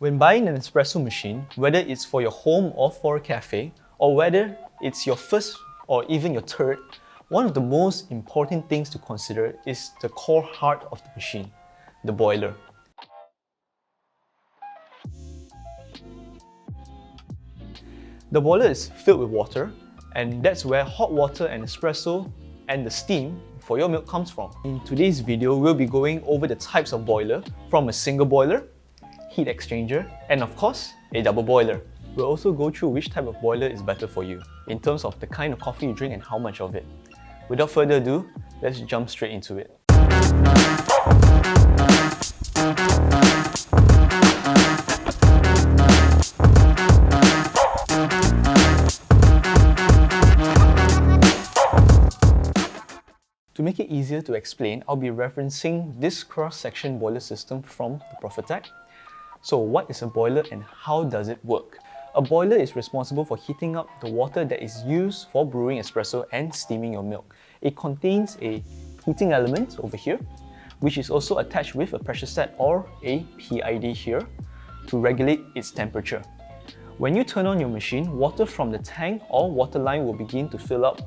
When buying an espresso machine, whether it's for your home or for a cafe, or whether it's your first or even your third, one of the most important things to consider is the core heart of the machine, the boiler. The boiler is filled with water, and that's where hot water and espresso and the steam for your milk comes from. In today's video, we'll be going over the types of boiler from a single boiler, heat exchanger, and of course, a double boiler. We'll also go through which type of boiler is better for you, in terms of the kind of coffee you drink and how much of it. Without further ado, let's jump straight into it. To make it easier to explain, I'll be referencing this cross-section boiler system from the Prophetech. So what is a boiler and how does it work? A boiler is responsible for heating up the water that is used for brewing espresso and steaming your milk. It contains a heating element over here, which is also attached with a pressure set or a PID here to regulate its temperature. When you turn on your machine, water from the tank or water line will begin to fill up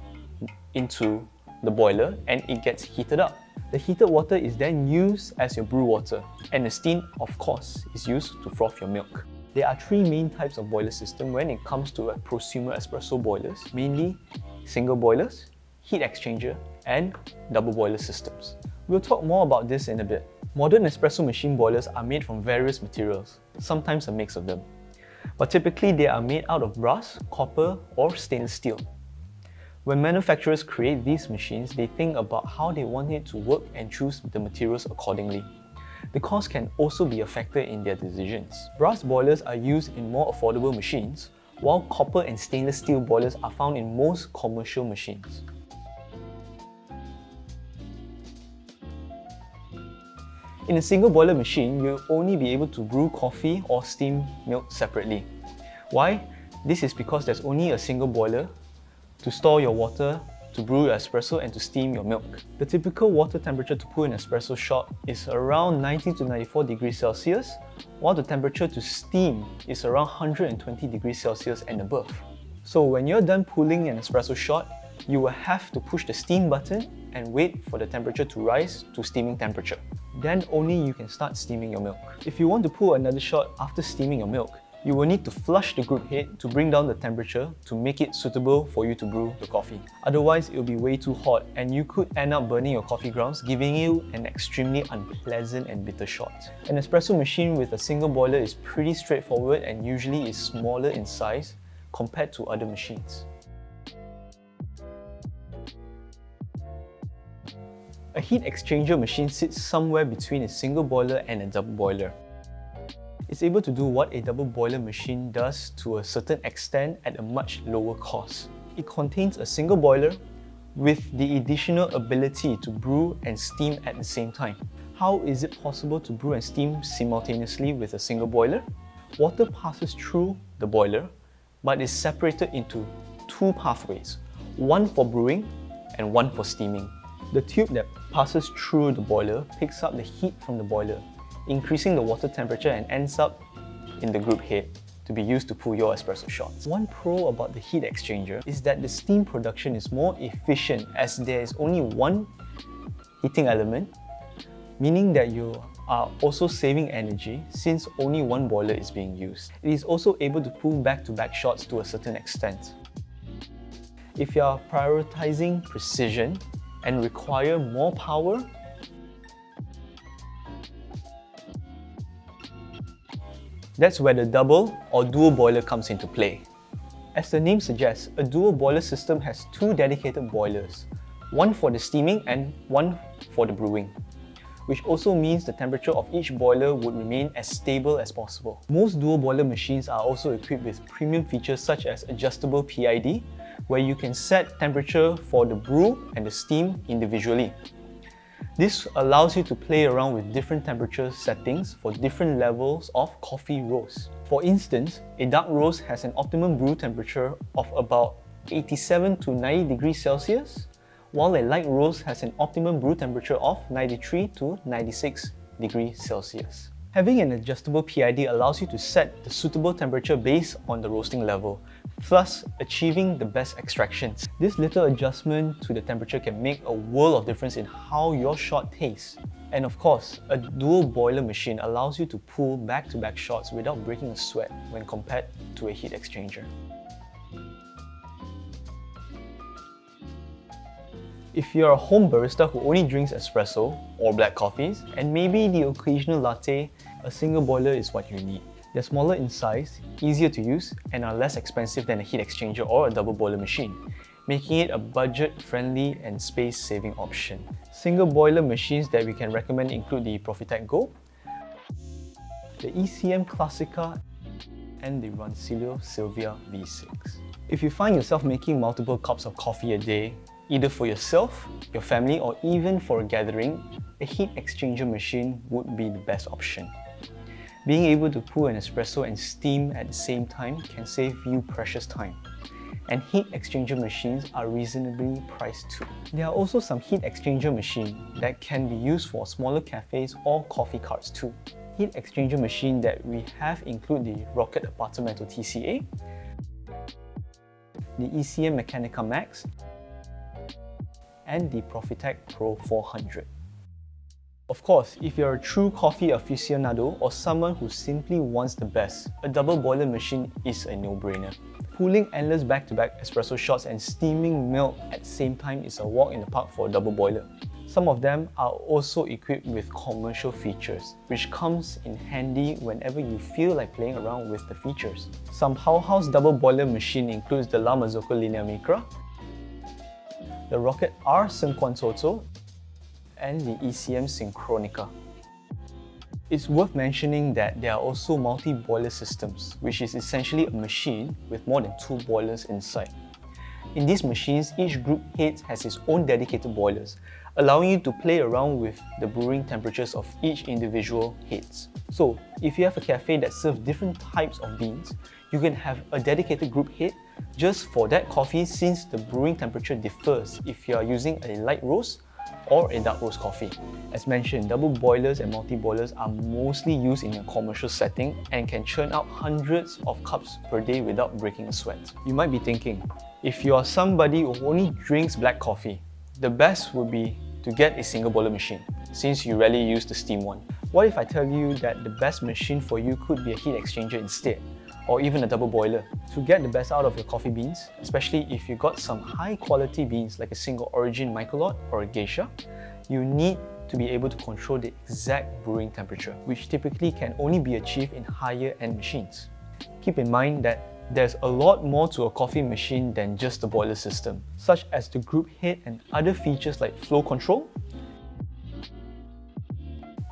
into the boiler and it gets heated up. The heated water is then used as your brew water, and the steam, of course, is used to froth your milk. There are three main types of boiler system when it comes to prosumer espresso boilers, mainly single boilers, heat exchanger, and double boiler systems. We'll talk more about this in a bit. Modern espresso machine boilers are made from various materials, sometimes a mix of them. But typically they are made out of brass, copper, or stainless steel. When manufacturers create these machines, they think about how they want it to work and choose the materials accordingly. The cost can also be a factor in their decisions. Brass boilers are used in more affordable machines, while copper and stainless steel boilers are found in most commercial machines. In a single boiler machine, you'll only be able to brew coffee or steam milk separately. Why? This is because there's only a single boiler to store your water, to brew your espresso, and to steam your milk. The typical water temperature to put an espresso shot is around 90 to 94 degrees Celsius, while the temperature to steam is around 120 degrees Celsius and above. So when you're done pulling an espresso shot, you will have to push the steam button and wait for the temperature to rise to steaming temperature. Then only you can start steaming your milk. If you want to pull another shot after steaming your milk, you will need to flush the group head to bring down the temperature to make it suitable for you to brew the coffee. Otherwise, it will be way too hot and you could end up burning your coffee grounds, giving you an extremely unpleasant and bitter shot. An espresso machine with a single boiler is pretty straightforward and usually is smaller in size compared to other machines. A heat exchanger machine sits somewhere between a single boiler and a double boiler. It's able to do what a double boiler machine does to a certain extent at a much lower cost. It contains a single boiler with the additional ability to brew and steam at the same time. How is it possible to brew and steam simultaneously with a single boiler? Water passes through the boiler, but is separated into two pathways, one for brewing and one for steaming. The tube that passes through the boiler picks up the heat from the boiler, increasing the water temperature and ends up in the group head to be used to pull your espresso shots. One pro about the heat exchanger is that the steam production is more efficient as there is only one heating element, meaning that you are also saving energy since only one boiler is being used. It is also able to pull back-to-back shots to a certain extent. If you are prioritizing precision and require more power, that's where the double or dual boiler comes into play. As the name suggests, a dual boiler system has two dedicated boilers, one for the steaming and one for the brewing, which also means the temperature of each boiler would remain as stable as possible. Most dual boiler machines are also equipped with premium features such as adjustable PID, where you can set temperature for the brew and the steam individually. This allows you to play around with different temperature settings for different levels of coffee roast. For instance, a dark roast has an optimum brew temperature of about 87 to 90 degrees Celsius, while a light roast has an optimum brew temperature of 93 to 96 degrees Celsius. Having an adjustable PID allows you to set the suitable temperature based on the roasting level, thus achieving the best extractions. This little adjustment to the temperature can make a world of difference in how your shot tastes. And of course, a dual boiler machine allows you to pull back-to-back shots without breaking a sweat when compared to a heat exchanger. If you're a home barista who only drinks espresso or black coffees, and maybe the occasional latte, a single boiler is what you need. They're smaller in size, easier to use, and are less expensive than a heat exchanger or a double boiler machine, making it a budget-friendly and space-saving option. Single boiler machines that we can recommend include the Profitec Go, the ECM Classica, and the Rancilio Silvia V6. If you find yourself making multiple cups of coffee a day, either for yourself, your family, or even for a gathering, a heat exchanger machine would be the best option. Being able to pull an espresso and steam at the same time can save you precious time. And heat exchanger machines are reasonably priced too. There are also some heat exchanger machines that can be used for smaller cafes or coffee carts too. Heat exchanger machine that we have include the Rocket Apartamento TCA, the ECM Mechanica Max, and the Profitec Pro 400. Of course, if you're a true coffee aficionado or someone who simply wants the best, a double boiler machine is a no-brainer. Pulling endless back-to-back espresso shots and steaming milk at the same time is a walk in the park for a double boiler. Some of them are also equipped with commercial features, which comes in handy whenever you feel like playing around with the features. Some powerhouse double boiler machine includes the La Marzocco Linea Micra, the Rocket R Cinquantotto, and the ECM Synchronica. It's worth mentioning that there are also multi-boiler systems, which is essentially a machine with more than 2 boilers inside. In these machines, each group head has its own dedicated boilers, allowing you to play around with the brewing temperatures of each individual heads. So, if you have a cafe that serves different types of beans, you can have a dedicated group head just for that coffee, since the brewing temperature differs if you are using a light roast or a dark roast coffee. As mentioned, double boilers and multi-boilers are mostly used in a commercial setting and can churn out hundreds of cups per day without breaking a sweat. You might be thinking, if you are somebody who only drinks black coffee, the best would be to get a single boiler machine, since you rarely use the steam one. What if I tell you that the best machine for you could be a heat exchanger instead, or even a double boiler? To get the best out of your coffee beans, especially if you got some high quality beans like a single origin Microlot or a Geisha, you need to be able to control the exact brewing temperature, which typically can only be achieved in higher end machines. Keep in mind that there's a lot more to a coffee machine than just the boiler system, such as the group head and other features like flow control,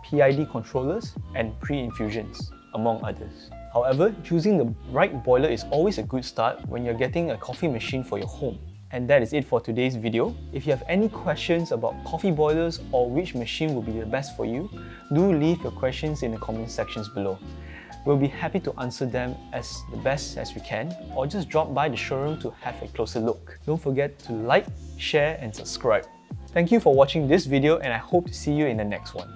PID controllers, and pre-infusions, among others. However, choosing the right boiler is always a good start when you're getting a coffee machine for your home. And that is it for today's video. If you have any questions about coffee boilers or which machine will be the best for you, do leave your questions in the comment sections below. We'll be happy to answer them as the best as we can, or just drop by the showroom to have a closer look. Don't forget to like, share and subscribe. Thank you for watching this video, and I hope to see you in the next one.